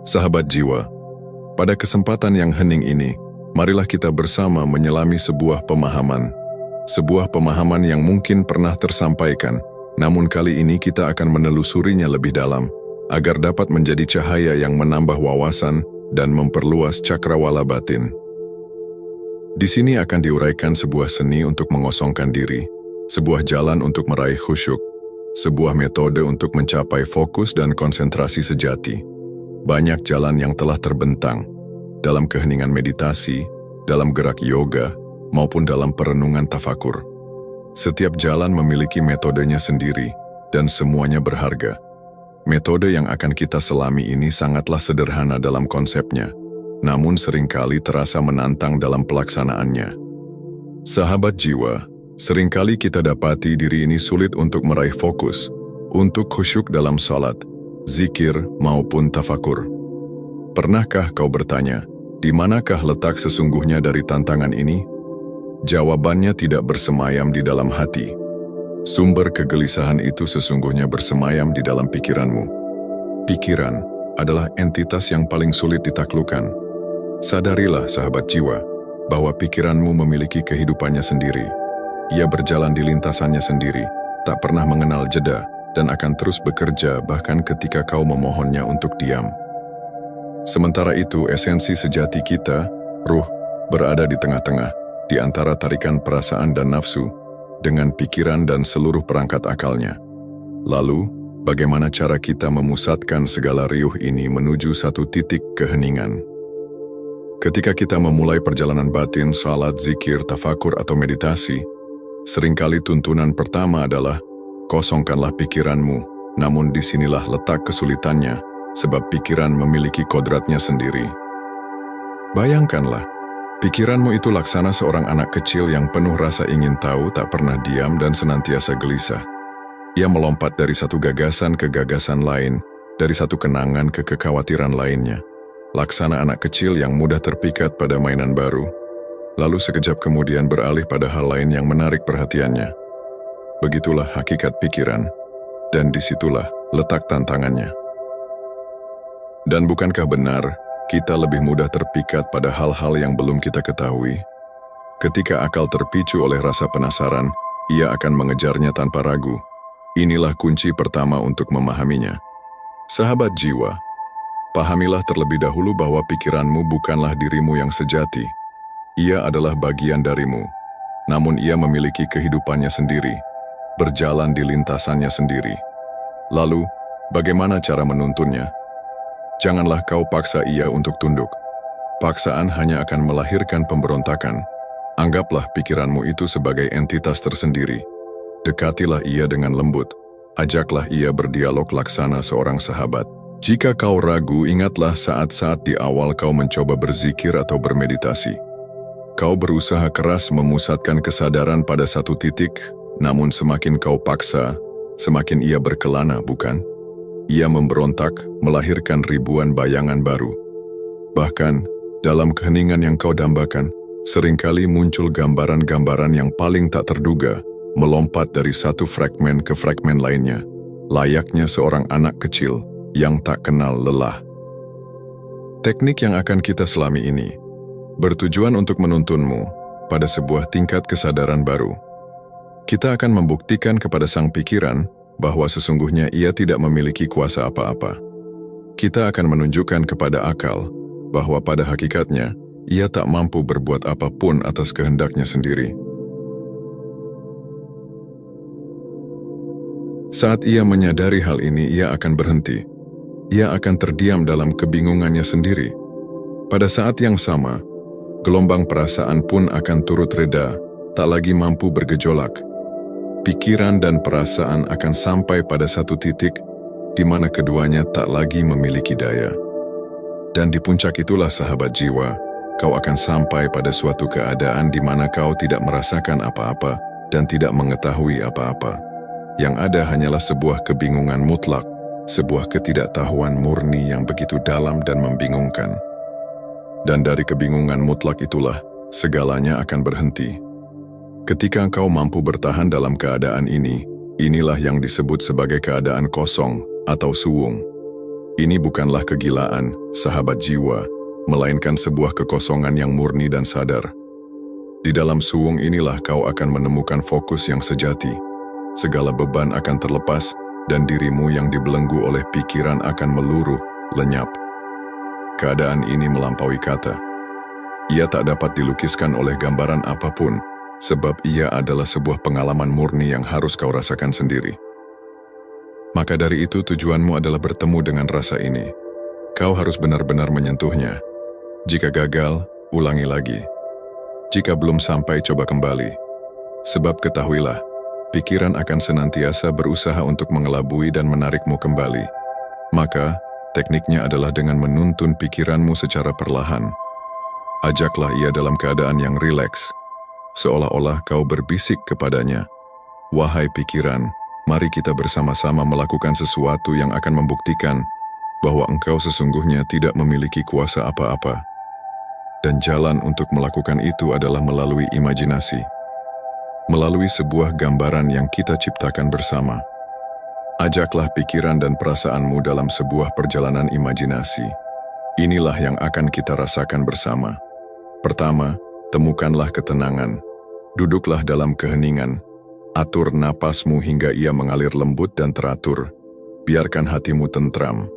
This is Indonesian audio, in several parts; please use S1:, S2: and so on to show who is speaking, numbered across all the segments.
S1: Sahabat jiwa, pada kesempatan yang hening ini, marilah kita bersama menyelami sebuah pemahaman yang mungkin pernah tersampaikan, namun kali ini kita akan menelusurinya lebih dalam, agar dapat menjadi cahaya yang menambah wawasan dan memperluas cakrawala batin. Di sini akan diuraikan sebuah seni untuk mengosongkan diri, sebuah jalan untuk meraih khusyuk, sebuah metode untuk mencapai fokus dan konsentrasi sejati. Banyak jalan yang telah terbentang, dalam keheningan meditasi, dalam gerak yoga, maupun dalam perenungan tafakur. Setiap jalan memiliki metodenya sendiri, dan semuanya berharga. Metode yang akan kita selami ini sangatlah sederhana dalam konsepnya, namun seringkali terasa menantang dalam pelaksanaannya. Sahabat jiwa, seringkali kita dapati diri ini sulit untuk meraih fokus, untuk khusyuk dalam salat, zikir, maupun tafakur. Pernahkah kau bertanya, di manakah letak sesungguhnya dari tantangan ini? Jawabannya tidak bersemayam di dalam hati. Sumber kegelisahan itu sesungguhnya bersemayam di dalam pikiranmu. Pikiran adalah entitas yang paling sulit ditaklukkan. Sadarilah sahabat jiwa, bahwa pikiranmu memiliki kehidupannya sendiri. Ia berjalan di lintasannya sendiri, tak pernah mengenal jeda, dan akan terus bekerja bahkan ketika kau memohonnya untuk diam. Sementara itu, esensi sejati kita, ruh, berada di tengah-tengah, di antara tarikan perasaan dan nafsu, dengan pikiran dan seluruh perangkat akalnya. Lalu, bagaimana cara kita memusatkan segala riuh ini menuju satu titik keheningan? Ketika kita memulai perjalanan batin, salat, zikir, tafakur, atau meditasi, seringkali tuntunan pertama adalah, kosongkanlah pikiranmu, namun disinilah letak kesulitannya, sebab pikiran memiliki kodratnya sendiri. Bayangkanlah, pikiranmu itu laksana seorang anak kecil yang penuh rasa ingin tahu, tak pernah diam dan senantiasa gelisah. Ia melompat dari satu gagasan ke gagasan lain, dari satu kenangan ke kekhawatiran lainnya. Laksana anak kecil yang mudah terpikat pada mainan baru, lalu sekejap kemudian beralih pada hal lain yang menarik perhatiannya. Begitulah hakikat pikiran, dan disitulah letak tantangannya. Dan bukankah benar, kita lebih mudah terpikat pada hal-hal yang belum kita ketahui? Ketika akal terpicu oleh rasa penasaran, ia akan mengejarnya tanpa ragu. Inilah kunci pertama untuk memahaminya. Sahabat jiwa, pahamilah terlebih dahulu bahwa pikiranmu bukanlah dirimu yang sejati. Ia adalah bagian darimu, namun ia memiliki kehidupannya sendiri, berjalan di lintasannya sendiri. Lalu, bagaimana cara menuntunnya? Janganlah kau paksa ia untuk tunduk. Paksaan hanya akan melahirkan pemberontakan. Anggaplah pikiranmu itu sebagai entitas tersendiri. Dekatilah ia dengan lembut. Ajaklah ia berdialog laksana seorang sahabat. Jika kau ragu, ingatlah saat-saat di awal kau mencoba berzikir atau bermeditasi. Kau berusaha keras memusatkan kesadaran pada satu titik, namun semakin kau paksa, semakin ia berkelana, bukan? Ia memberontak, melahirkan ribuan bayangan baru. Bahkan, dalam keheningan yang kau dambakan, seringkali muncul gambaran-gambaran yang paling tak terduga, melompat dari satu fragmen ke fragmen lainnya, layaknya seorang anak kecil yang tak kenal lelah. Teknik yang akan kita selami ini, bertujuan untuk menuntunmu pada sebuah tingkat kesadaran baru. Kita akan membuktikan kepada sang pikiran bahwa sesungguhnya ia tidak memiliki kuasa apa-apa. Kita akan menunjukkan kepada akal bahwa pada hakikatnya ia tak mampu berbuat apapun atas kehendaknya sendiri. Saat ia menyadari hal ini, ia akan berhenti. Ia akan terdiam dalam kebingungannya sendiri. Pada saat yang sama, gelombang perasaan pun akan turut reda, tak lagi mampu bergejolak. Pikiran dan perasaan akan sampai pada satu titik di mana keduanya tak lagi memiliki daya. Dan di puncak itulah sahabat jiwa, kau akan sampai pada suatu keadaan di mana kau tidak merasakan apa-apa dan tidak mengetahui apa-apa. Yang ada hanyalah sebuah kebingungan mutlak, sebuah ketidaktahuan murni yang begitu dalam dan membingungkan. Dan dari kebingungan mutlak itulah, segalanya akan berhenti. Ketika engkau mampu bertahan dalam keadaan ini, inilah yang disebut sebagai keadaan kosong atau suwung. Ini bukanlah kegilaan, sahabat jiwa, melainkan sebuah kekosongan yang murni dan sadar. Di dalam suwung inilah kau akan menemukan fokus yang sejati. Segala beban akan terlepas, dan dirimu yang dibelenggu oleh pikiran akan meluruh, lenyap. Keadaan ini melampaui kata. Ia tak dapat dilukiskan oleh gambaran apapun, sebab ia adalah sebuah pengalaman murni yang harus kau rasakan sendiri. Maka dari itu tujuanmu adalah bertemu dengan rasa ini. Kau harus benar-benar menyentuhnya. Jika gagal, ulangi lagi. Jika belum sampai, coba kembali. Sebab ketahuilah, pikiran akan senantiasa berusaha untuk mengelabui dan menarikmu kembali. Maka, tekniknya adalah dengan menuntun pikiranmu secara perlahan. Ajaklah ia dalam keadaan yang rileks, seolah-olah kau berbisik kepadanya, "Wahai pikiran, mari kita bersama-sama melakukan sesuatu yang akan membuktikan bahwa engkau sesungguhnya tidak memiliki kuasa apa-apa." Dan jalan untuk melakukan itu adalah melalui imajinasi, melalui sebuah gambaran yang kita ciptakan bersama. Ajaklah pikiran dan perasaanmu dalam sebuah perjalanan imajinasi. Inilah yang akan kita rasakan bersama. Pertama, temukanlah ketenangan. Duduklah dalam keheningan. Atur napasmu hingga ia mengalir lembut dan teratur. Biarkan hatimu tentram.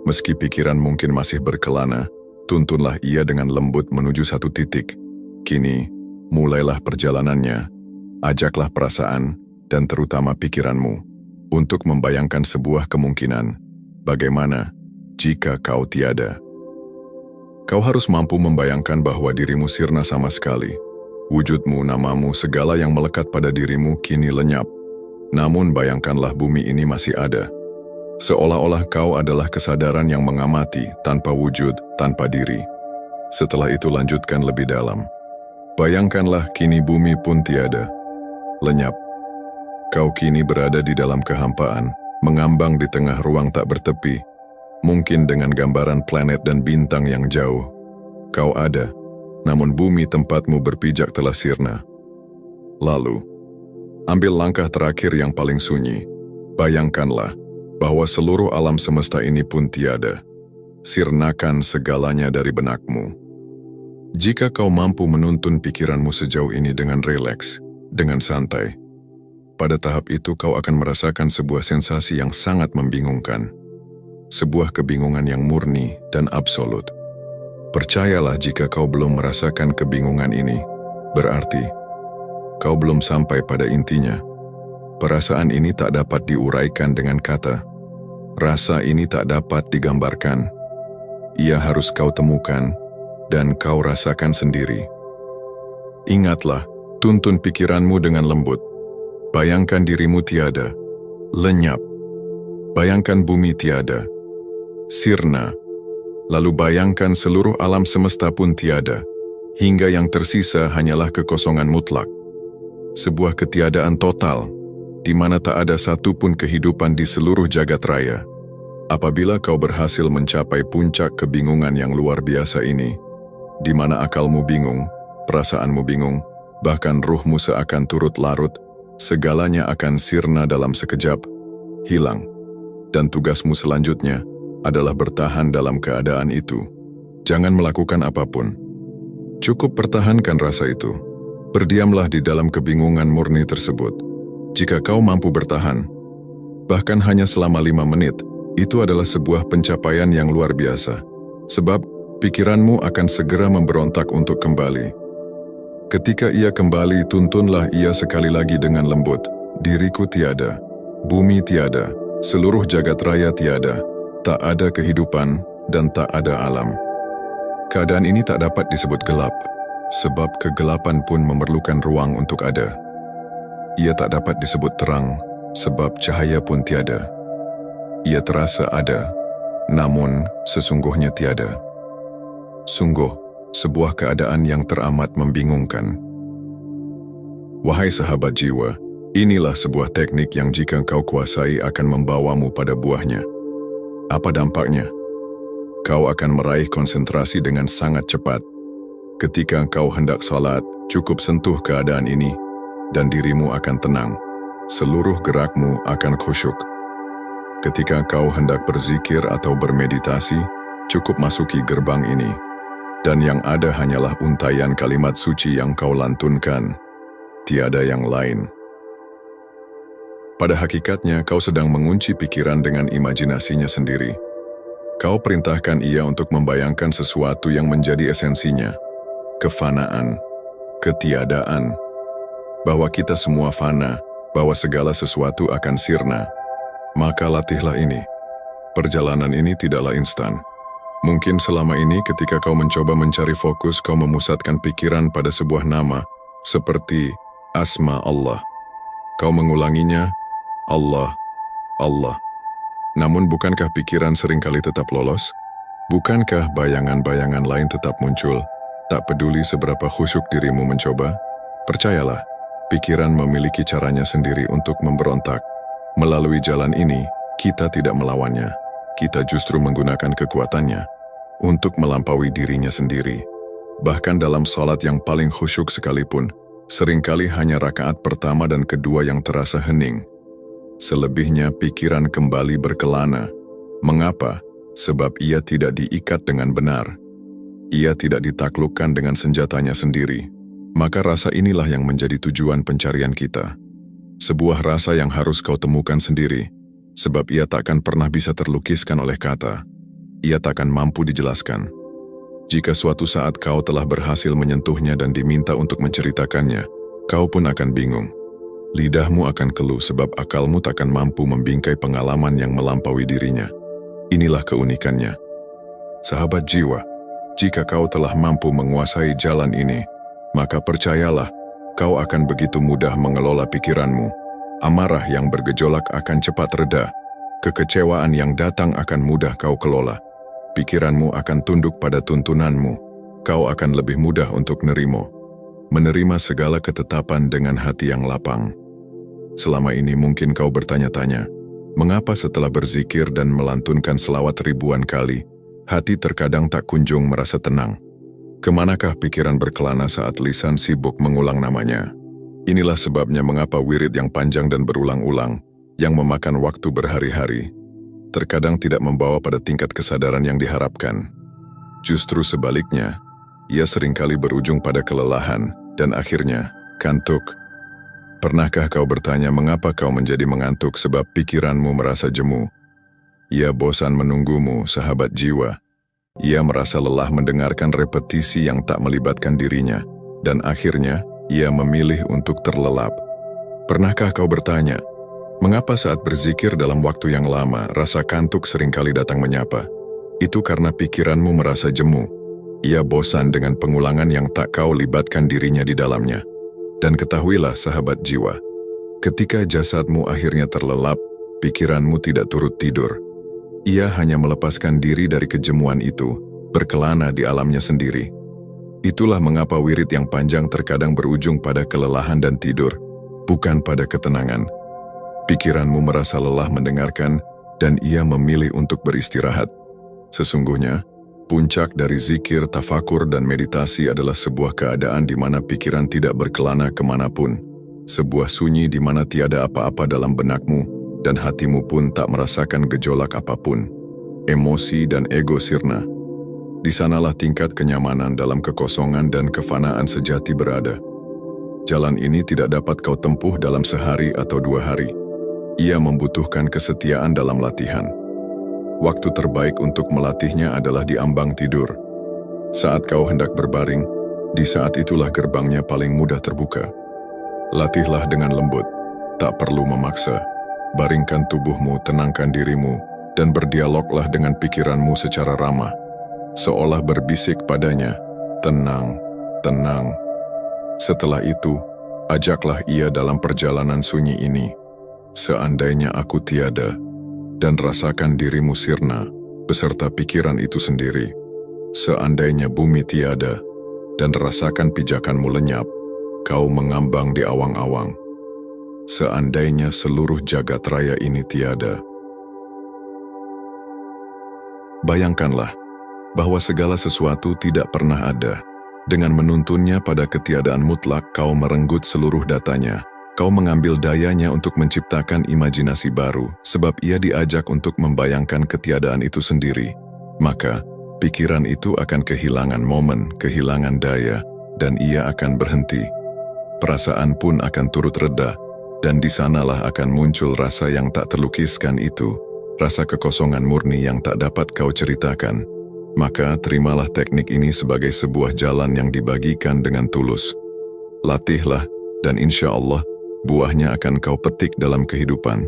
S1: Meski pikiran mungkin masih berkelana, tuntunlah ia dengan lembut menuju satu titik. Kini, mulailah perjalanannya. Ajaklah perasaan dan terutama pikiranmu untuk membayangkan sebuah kemungkinan. Bagaimana jika kau tiada? Kau harus mampu membayangkan bahwa dirimu sirna sama sekali. Wujudmu, namamu, segala yang melekat pada dirimu kini lenyap. Namun bayangkanlah bumi ini masih ada. Seolah-olah kau adalah kesadaran yang mengamati tanpa wujud, tanpa diri. Setelah itu lanjutkan lebih dalam. Bayangkanlah kini bumi pun tiada. Lenyap. Kau kini berada di dalam kehampaan, mengambang di tengah ruang tak bertepi, mungkin dengan gambaran planet dan bintang yang jauh. Kau ada, namun bumi tempatmu berpijak telah sirna. Lalu, ambil langkah terakhir yang paling sunyi. Bayangkanlah bahwa seluruh alam semesta ini pun tiada. Sirnakan segalanya dari benakmu. Jika kau mampu menuntun pikiranmu sejauh ini dengan rileks, dengan santai, pada tahap itu kau akan merasakan sebuah sensasi yang sangat membingungkan. Sebuah kebingungan yang murni dan absolut. Percayalah, jika kau belum merasakan kebingungan ini, berarti kau belum sampai pada intinya. Perasaan ini tak dapat diuraikan dengan kata. Rasa ini tak dapat digambarkan. Ia harus kau temukan dan kau rasakan sendiri. Ingatlah, tuntun pikiranmu dengan lembut. Bayangkan dirimu tiada, lenyap. Bayangkan bumi tiada, sirna. Lalu bayangkan seluruh alam semesta pun tiada, hingga yang tersisa hanyalah kekosongan mutlak. Sebuah ketiadaan total, di mana tak ada satupun kehidupan di seluruh jagat raya. Apabila kau berhasil mencapai puncak kebingungan yang luar biasa ini, di mana akalmu bingung, perasaanmu bingung, bahkan ruhmu seakan turut larut, segalanya akan sirna dalam sekejap, hilang. Dan tugasmu selanjutnya adalah bertahan dalam keadaan itu. Jangan melakukan apapun. Cukup pertahankan rasa itu. Berdiamlah di dalam kebingungan murni tersebut. Jika kau mampu bertahan, bahkan hanya selama 5 menit, itu adalah sebuah pencapaian yang luar biasa. Sebab, pikiranmu akan segera memberontak untuk kembali. Ketika ia kembali, tuntunlah ia sekali lagi dengan lembut. Diriku tiada, bumi tiada, seluruh jagat raya tiada, tak ada kehidupan dan tak ada alam. Keadaan ini tak dapat disebut gelap, sebab kegelapan pun memerlukan ruang untuk ada. Ia tak dapat disebut terang, sebab cahaya pun tiada. Ia terasa ada, namun sesungguhnya tiada. Sungguh, sebuah keadaan yang teramat membingungkan. Wahai sahabat jiwa, inilah sebuah teknik yang jika kau kuasai akan membawamu pada buahnya. Apa dampaknya? Kau akan meraih konsentrasi dengan sangat cepat. Ketika kau hendak salat, cukup sentuh keadaan ini, dan dirimu akan tenang. Seluruh gerakmu akan khusyuk. Ketika kau hendak berzikir atau bermeditasi, cukup masuki gerbang ini. Dan yang ada hanyalah untaian kalimat suci yang kau lantunkan. Tiada yang lain. Pada hakikatnya, kau sedang mengunci pikiran dengan imajinasinya sendiri. Kau perintahkan ia untuk membayangkan sesuatu yang menjadi esensinya. Kefanaan, ketiadaan. Bahwa kita semua fana, bahwa segala sesuatu akan sirna. Maka latihlah ini. Perjalanan ini tidaklah instan. Mungkin selama ini ketika kau mencoba mencari fokus, kau memusatkan pikiran pada sebuah nama, seperti asma Allah. Kau mengulanginya, Allah, Allah. Namun bukankah pikiran seringkali tetap lolos? Bukankah bayangan-bayangan lain tetap muncul? Tak peduli seberapa khusyuk dirimu mencoba? Percayalah, pikiran memiliki caranya sendiri untuk memberontak. Melalui jalan ini, kita tidak melawannya. Kita justru menggunakan kekuatannya untuk melampaui dirinya sendiri. Bahkan dalam salat yang paling khusyuk sekalipun, seringkali hanya rakaat pertama dan kedua yang terasa hening. Selebihnya pikiran kembali berkelana. Mengapa? Sebab ia tidak diikat dengan benar. Ia tidak ditaklukkan dengan senjatanya sendiri. Maka rasa inilah yang menjadi tujuan pencarian kita. Sebuah rasa yang harus kau temukan sendiri, sebab ia takkan pernah bisa terlukiskan oleh kata. Ia takkan mampu dijelaskan. Jika suatu saat kau telah berhasil menyentuhnya dan diminta untuk menceritakannya, kau pun akan bingung. Lidahmu akan keluh sebab akalmu takkan mampu membingkai pengalaman yang melampaui dirinya. Inilah keunikannya. Sahabat jiwa, jika kau telah mampu menguasai jalan ini, maka percayalah, kau akan begitu mudah mengelola pikiranmu. Amarah yang bergejolak akan cepat reda. Kekecewaan yang datang akan mudah kau kelola. Pikiranmu akan tunduk pada tuntunanmu. Kau akan lebih mudah untuk menerima segala ketetapan dengan hati yang lapang. Selama ini mungkin kau bertanya-tanya, mengapa setelah berzikir dan melantunkan selawat ribuan kali, hati terkadang tak kunjung merasa tenang? Kemanakah pikiran berkelana saat lisan sibuk mengulang namanya? Inilah sebabnya mengapa wirid yang panjang dan berulang-ulang, yang memakan waktu berhari-hari, terkadang tidak membawa pada tingkat kesadaran yang diharapkan. Justru sebaliknya, ia seringkali berujung pada kelelahan dan akhirnya kantuk. Pernahkah kau bertanya mengapa kau menjadi mengantuk sebab pikiranmu merasa jemu? Ia bosan menunggumu, sahabat jiwa. Ia merasa lelah mendengarkan repetisi yang tak melibatkan dirinya, dan akhirnya ia memilih untuk terlelap. Pernahkah kau bertanya, mengapa saat berzikir dalam waktu yang lama, rasa kantuk seringkali datang menyapa? Itu karena pikiranmu merasa jemu. Ia bosan dengan pengulangan yang tak kau libatkan dirinya di dalamnya. Dan ketahuilah sahabat jiwa, ketika jasadmu akhirnya terlelap, pikiranmu tidak turut tidur. Ia hanya melepaskan diri dari kejemuan itu, berkelana di alamnya sendiri. Itulah mengapa wirid yang panjang terkadang berujung pada kelelahan dan tidur, bukan pada ketenangan. Pikiranmu merasa lelah mendengarkan, dan ia memilih untuk beristirahat. Sesungguhnya, puncak dari zikir, tafakur, dan meditasi adalah sebuah keadaan di mana pikiran tidak berkelana kemanapun. Sebuah sunyi di mana tiada apa-apa dalam benakmu, dan hatimu pun tak merasakan gejolak apapun. Emosi dan ego sirna. Di sanalah tingkat kenyamanan dalam kekosongan dan kefanaan sejati berada. Jalan ini tidak dapat kau tempuh dalam sehari atau 2 hari. Ia membutuhkan kesetiaan dalam latihan. Waktu terbaik untuk melatihnya adalah di ambang tidur. Saat kau hendak berbaring, di saat itulah gerbangnya paling mudah terbuka. Latihlah dengan lembut, tak perlu memaksa. Baringkan tubuhmu, tenangkan dirimu, dan berdialoglah dengan pikiranmu secara ramah. Seolah berbisik padanya, tenang, tenang. Setelah itu, ajaklah ia dalam perjalanan sunyi ini. Seandainya aku tiada, dan rasakan dirimu sirna, beserta pikiran itu sendiri. Seandainya bumi tiada, dan rasakan pijakanmu lenyap, kau mengambang di awang-awang. Seandainya seluruh jagat raya ini tiada. Bayangkanlah bahwa segala sesuatu tidak pernah ada. Dengan menuntunnya pada ketiadaan mutlak, kau merenggut seluruh datanya. Kau mengambil dayanya untuk menciptakan imajinasi baru, sebab ia diajak untuk membayangkan ketiadaan itu sendiri. Maka, pikiran itu akan kehilangan momen, kehilangan daya, dan ia akan berhenti. Perasaan pun akan turut reda, dan di sanalah akan muncul rasa yang tak terlukiskan itu, rasa kekosongan murni yang tak dapat kau ceritakan. Maka terimalah teknik ini sebagai sebuah jalan yang dibagikan dengan tulus. Latihlah, dan insya Allah, buahnya akan kau petik dalam kehidupan.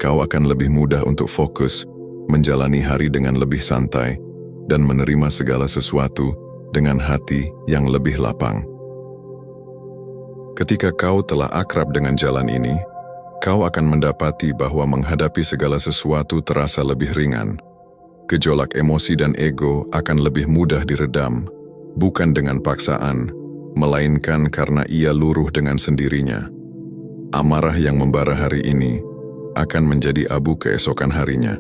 S1: Kau akan lebih mudah untuk fokus, menjalani hari dengan lebih santai, dan menerima segala sesuatu dengan hati yang lebih lapang. Ketika kau telah akrab dengan jalan ini, kau akan mendapati bahwa menghadapi segala sesuatu terasa lebih ringan. Gejolak emosi dan ego akan lebih mudah diredam, bukan dengan paksaan, melainkan karena ia luruh dengan sendirinya. Amarah yang membara hari ini akan menjadi abu keesokan harinya.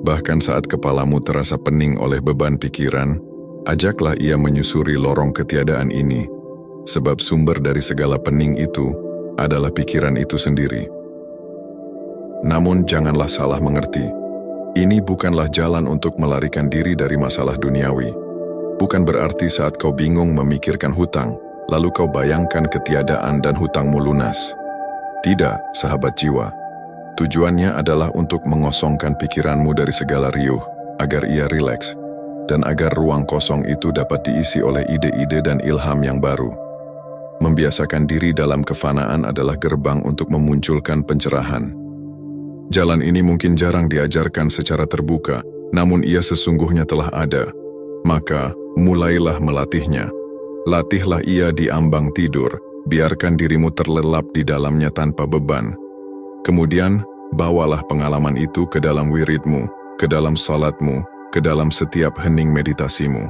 S1: Bahkan saat kepalamu terasa pening oleh beban pikiran, ajaklah ia menyusuri lorong ketiadaan ini, sebab sumber dari segala pening itu adalah pikiran itu sendiri. Namun janganlah salah mengerti, ini bukanlah jalan untuk melarikan diri dari masalah duniawi. Bukan berarti saat kau bingung memikirkan hutang, lalu kau bayangkan ketiadaan dan hutangmu lunas. Tidak, sahabat jiwa. Tujuannya adalah untuk mengosongkan pikiranmu dari segala riuh, agar ia rileks, dan agar ruang kosong itu dapat diisi oleh ide-ide dan ilham yang baru. Membiasakan diri dalam kefanaan adalah gerbang untuk memunculkan pencerahan. Jalan ini mungkin jarang diajarkan secara terbuka, namun ia sesungguhnya telah ada. Maka, mulailah melatihnya. Latihlah ia di ambang tidur, biarkan dirimu terlelap di dalamnya tanpa beban. Kemudian, bawalah pengalaman itu ke dalam wiridmu, ke dalam salatmu, ke dalam setiap hening meditasimu.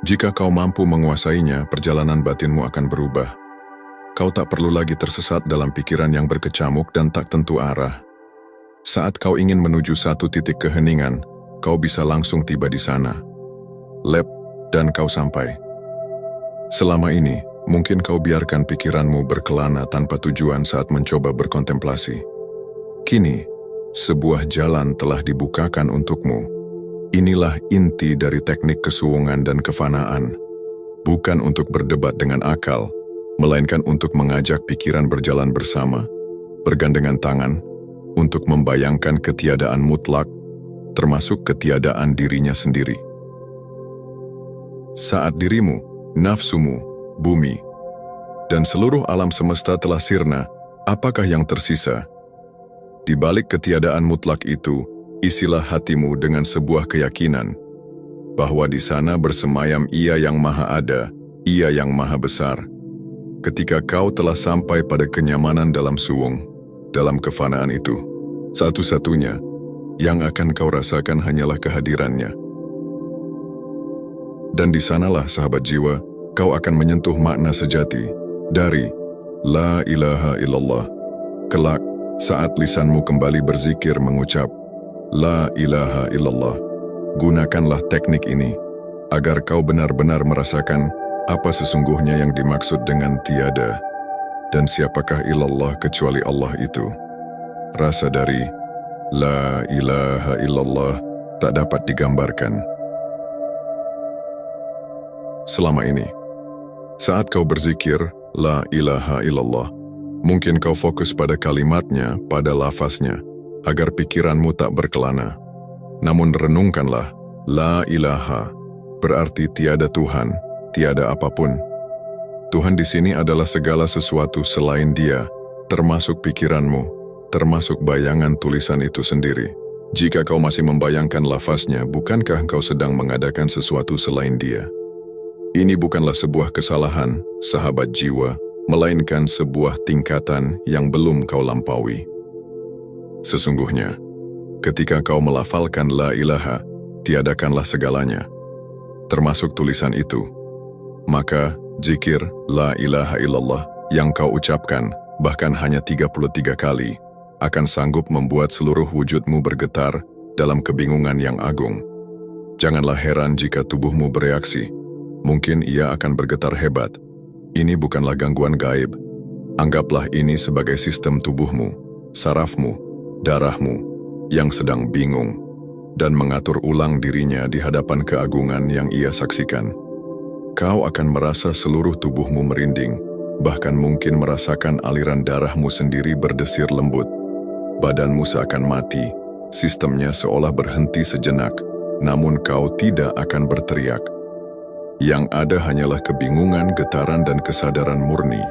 S1: Jika kau mampu menguasainya, perjalanan batinmu akan berubah. Kau tak perlu lagi tersesat dalam pikiran yang berkecamuk dan tak tentu arah. Saat kau ingin menuju satu titik keheningan, kau bisa langsung tiba di sana. Lep, dan kau sampai. Selama ini, mungkin kau biarkan pikiranmu berkelana tanpa tujuan saat mencoba berkontemplasi. Kini, sebuah jalan telah dibukakan untukmu. Inilah inti dari teknik kesuwungan dan kefanaan. Bukan untuk berdebat dengan akal, melainkan untuk mengajak pikiran berjalan bersama, bergandengan tangan, untuk membayangkan ketiadaan mutlak, termasuk ketiadaan dirinya sendiri. Saat dirimu, nafsumu, bumi, dan seluruh alam semesta telah sirna, apakah yang tersisa? Di balik ketiadaan mutlak itu, isilah hatimu dengan sebuah keyakinan bahwa di sana bersemayam Ia yang Maha Ada, Ia yang Maha Besar. Ketika kau telah sampai pada kenyamanan dalam suwung, dalam kefanaan itu, satu-satunya yang akan kau rasakan hanyalah kehadirannya. Dan di sanalah, sahabat jiwa, kau akan menyentuh makna sejati dari La ilaha illallah. Kelak, saat lisanmu kembali berzikir mengucap La ilaha illallah, gunakanlah teknik ini agar kau benar-benar merasakan apa sesungguhnya yang dimaksud dengan tiada, dan siapakah ilallah kecuali Allah itu. Rasa dari La ilaha illallah tak dapat digambarkan. Selama ini, saat kau berzikir La ilaha illallah, mungkin kau fokus pada kalimatnya, pada lafaznya, agar pikiranmu tak berkelana. Namun renungkanlah, La ilaha berarti tiada Tuhan, tiada apapun. Tuhan di sini adalah segala sesuatu selain Dia, termasuk pikiranmu, termasuk bayangan tulisan itu sendiri. Jika kau masih membayangkan lafaznya, bukankah kau sedang mengadakan sesuatu selain Dia? Ini bukanlah sebuah kesalahan, sahabat jiwa, melainkan sebuah tingkatan yang belum kau lampaui. Sesungguhnya, ketika kau melafalkan La ilaha, tiadakanlah segalanya, termasuk tulisan itu. Maka, zikir La ilaha illallah yang kau ucapkan, bahkan hanya 33 kali, akan sanggup membuat seluruh wujudmu bergetar dalam kebingungan yang agung. Janganlah heran jika tubuhmu bereaksi. Mungkin ia akan bergetar hebat. Ini bukanlah gangguan gaib. Anggaplah ini sebagai sistem tubuhmu, sarafmu, darahmu, yang sedang bingung dan mengatur ulang dirinya di hadapan keagungan yang ia saksikan. Kau akan merasa seluruh tubuhmu merinding, bahkan mungkin merasakan aliran darahmu sendiri berdesir lembut. Badanmu seakan mati, sistemnya seolah berhenti sejenak, namun kau tidak akan berteriak. Yang ada hanyalah kebingungan, getaran, dan kesadaran murni.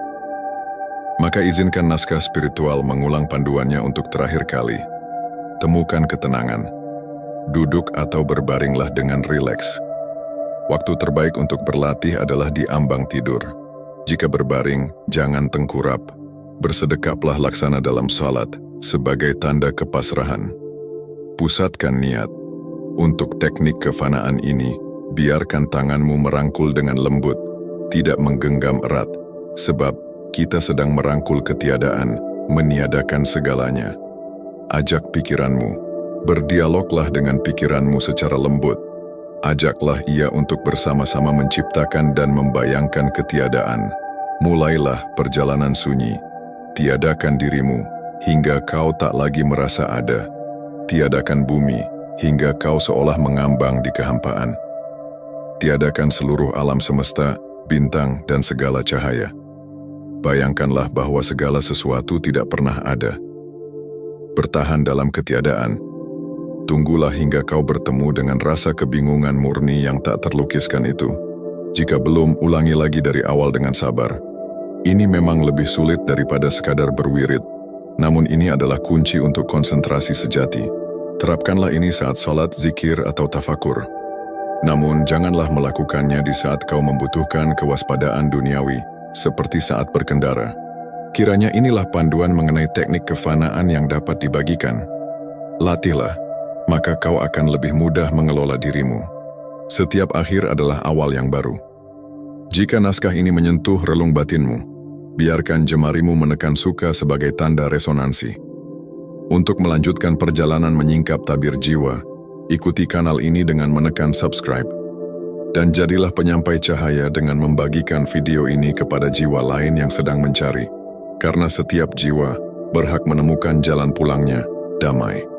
S1: Maka izinkan naskah spiritual mengulang panduannya untuk terakhir kali. Temukan ketenangan. Duduk atau berbaringlah dengan rileks. Waktu terbaik untuk berlatih adalah di ambang tidur. Jika berbaring, jangan tengkurap. Bersedekaplah laksana dalam salat sebagai tanda kepasrahan. Pusatkan niat. Untuk teknik kefanaan ini, biarkan tanganmu merangkul dengan lembut, tidak menggenggam erat, sebab kita sedang merangkul ketiadaan, meniadakan segalanya. Ajak pikiranmu, berdialoglah dengan pikiranmu secara lembut. Ajaklah ia untuk bersama-sama menciptakan dan membayangkan ketiadaan. Mulailah perjalanan sunyi. Tiadakan dirimu, hingga kau tak lagi merasa ada. Tiadakan bumi, hingga kau seolah mengambang di kehampaan. Tiadakan seluruh alam semesta, bintang, dan segala cahaya. Bayangkanlah bahwa segala sesuatu tidak pernah ada. Bertahan dalam ketiadaan. Tunggulah hingga kau bertemu dengan rasa kebingungan murni yang tak terlukiskan itu. Jika belum, ulangi lagi dari awal dengan sabar. Ini memang lebih sulit daripada sekadar berwirid, namun ini adalah kunci untuk konsentrasi sejati. Terapkanlah ini saat salat, zikir, atau tafakur. Namun, janganlah melakukannya di saat kau membutuhkan kewaspadaan duniawi, seperti saat berkendara. Kiranya inilah panduan mengenai teknik kefanaan yang dapat dibagikan. Latihlah, maka kau akan lebih mudah mengelola dirimu. Setiap akhir adalah awal yang baru. Jika naskah ini menyentuh relung batinmu, biarkan jemarimu menekan suka sebagai tanda resonansi. Untuk melanjutkan perjalanan menyingkap tabir jiwa, ikuti kanal ini dengan menekan subscribe. Dan jadilah penyampai cahaya dengan membagikan video ini kepada jiwa lain yang sedang mencari. Karena setiap jiwa berhak menemukan jalan pulangnya damai.